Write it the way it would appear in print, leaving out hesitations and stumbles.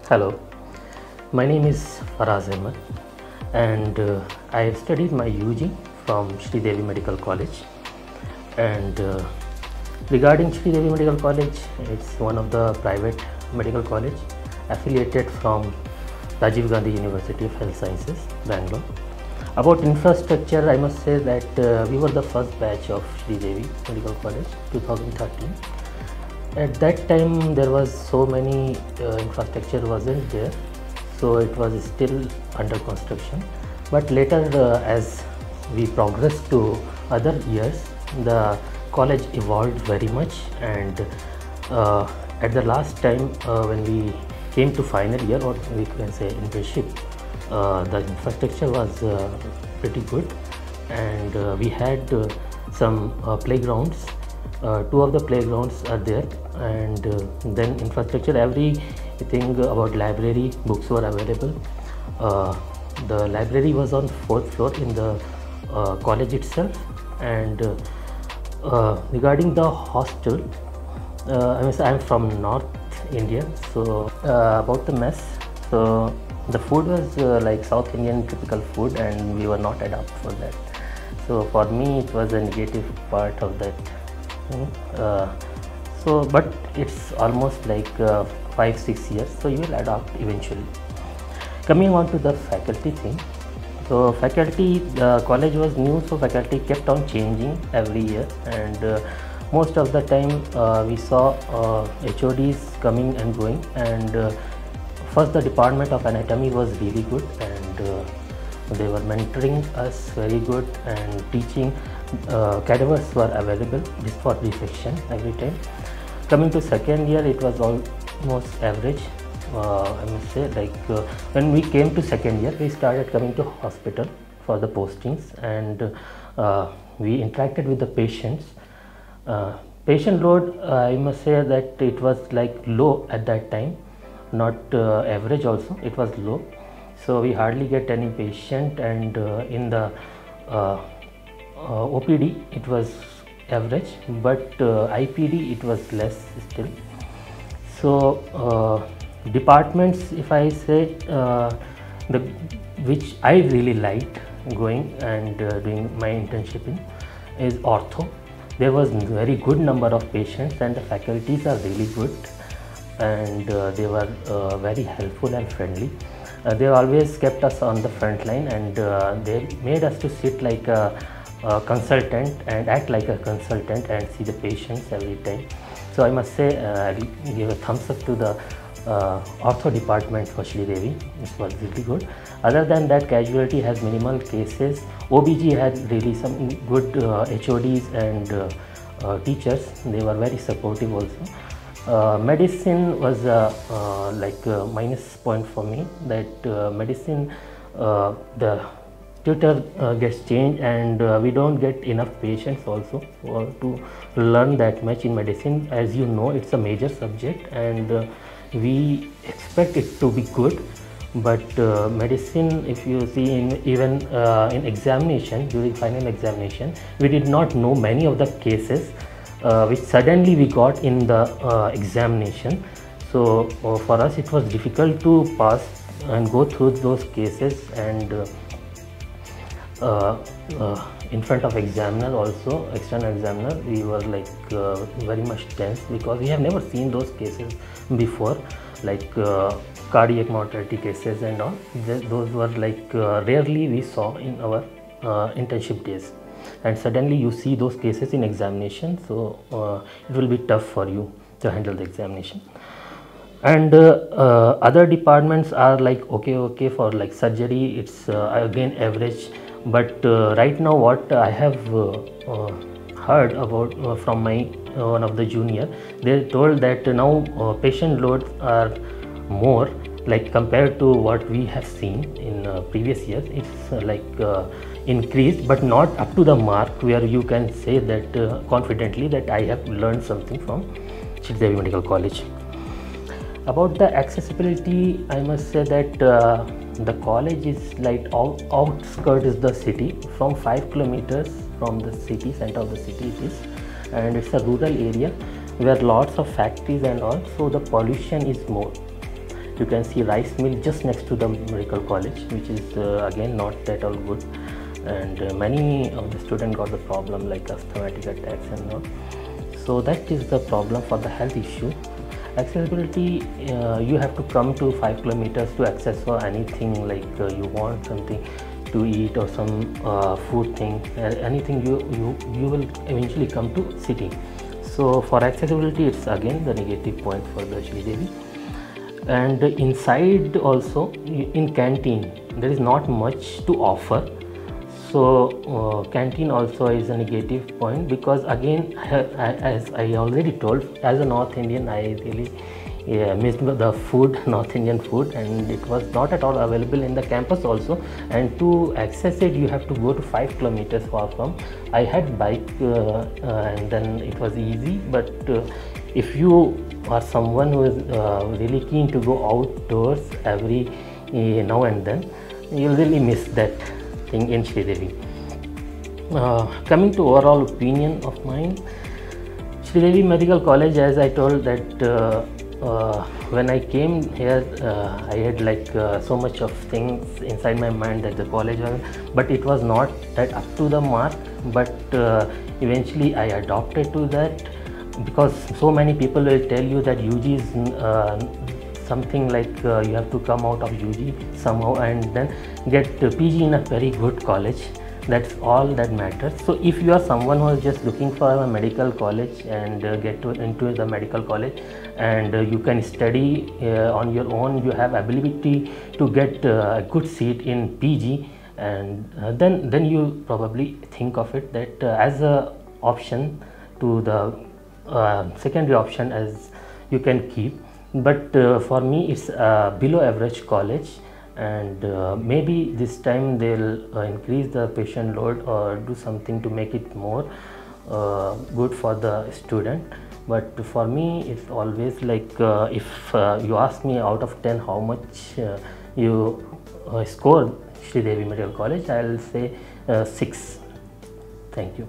Hello, my name is Faraz Ahmed and I have studied my UG from Shridevi Medical College. And regarding Shridevi Medical College, it's one of the private medical college affiliated from Rajiv Gandhi University of Health Sciences, Bangalore. About infrastructure, I must say that we were the first batch of Shridevi Medical College, 2013. At that time there was so many infrastructure wasn't there, so it was still under construction. But later as we progressed to other years, the college evolved very much, and at the last time when we came to final year, or we can say internship, the infrastructure was pretty good, and we had some playgrounds. Two of the playgrounds are there, and then infrastructure, everything about library, books were available. The library was on 4th floor in the college itself. And regarding the hostel, I am from North India, so about the mess, so the food was like South Indian typical food, and we were not adapted for that. So for me it was a negative part of that. But it's almost like 5-6 years, so you will adapt eventually. Coming on to the faculty thing, so faculty, the college was new, so faculty kept on changing every year, and most of the time we saw HODs coming and going. And first, the department of anatomy was really good, and they were mentoring us very good and teaching. Cadavers were available just for dissection every time. Coming to second year, it was almost average. I must say, like when we came to second year, we started coming to hospital for the postings, and we interacted with the patients. Patient load, I must say that it was like low at that time, not average also, it was low. So we hardly get any patient, and in the OPD it was average, but IPD it was less still. So departments, if I say which I really liked going and doing my internship in, is ortho. There was very good number of patients, and the faculties are really good, and they were very helpful and friendly. They always kept us on the front line, and they made us to sit like a consultant and act like a consultant and see the patients every time. So I must say, I'll give a thumbs up to the ortho department for Shridevi. This was really good. Other than that, casualty has minimal cases. OBG had really some good HODs and teachers. They were very supportive also. Medicine was like a minus point for me, that medicine, the tutor gets changed, and we don't get enough patients also to learn that much in medicine. As you know, it's a major subject, and we expect it to be good, but medicine, if you see even in examination, during final examination, we did not know many of the cases which suddenly we got in the examination. So for us it was difficult to pass and go through those cases, and in front of examiner also, external examiner, we were like very much tense, because we have never seen those cases before, like cardiac mortality cases and all. Those were like rarely we saw in our internship days, and suddenly you see those cases in examination, so it will be tough for you to handle the examination. And other departments are like okay for like surgery, it's again average. But right now what I have heard about from my one of the junior, they told that now patient loads are more, like compared to what we have seen in previous years. It's like increased, but not up to the mark where you can say that confidently that I have learned something from Shridevi Medical College. About the accessibility, I must say that the college is like outskirts is the city, from 5 kilometers from the city, center of the city it is, and it's a rural area where lots of factories and all, so the pollution is more. You can see rice mill just next to the medical college, which is again not at all good, and many of the students got the problem like asthmatic attacks and all. So that is the problem for the health issue. Accessibility, you have to come to 5 kilometers to access for anything, like you want something to eat or some food thing, anything, you will eventually come to city. So for accessibility, it's again the negative point for the Shridevi. And inside also, in canteen there is not much to offer. So canteen also is a negative point, because again, as I already told, as a North Indian, I really missed the food, North Indian food, and it was not at all available in the campus also. And to access it, you have to go to 5 kilometers far from. I had bike and then it was easy, but if you are someone who is really keen to go outdoors every now and then, you'll really miss that thing in Shridevi. Coming to overall opinion of mine, Shridevi Medical College, as I told that when I came here, I had like so much of things inside my mind that the college was, but it was not that up to the mark. But eventually I adopted to that, because so many people will tell you that UG is something like you have to come out of UG somehow and then get PG in a very good college. That's all that matters. So if you are someone who is just looking for a medical college and get into the medical college, and you can study on your own, you have ability to get a good seat in PG, and then you probably think of it that as a option to the secondary option as you can keep. But for me, it's below average college, and maybe this time they'll increase the patient load or do something to make it more good for the student. But for me, it's always like if you ask me out of 10 how much you scored Shridevi Medical College, I'll say 6. Thank you.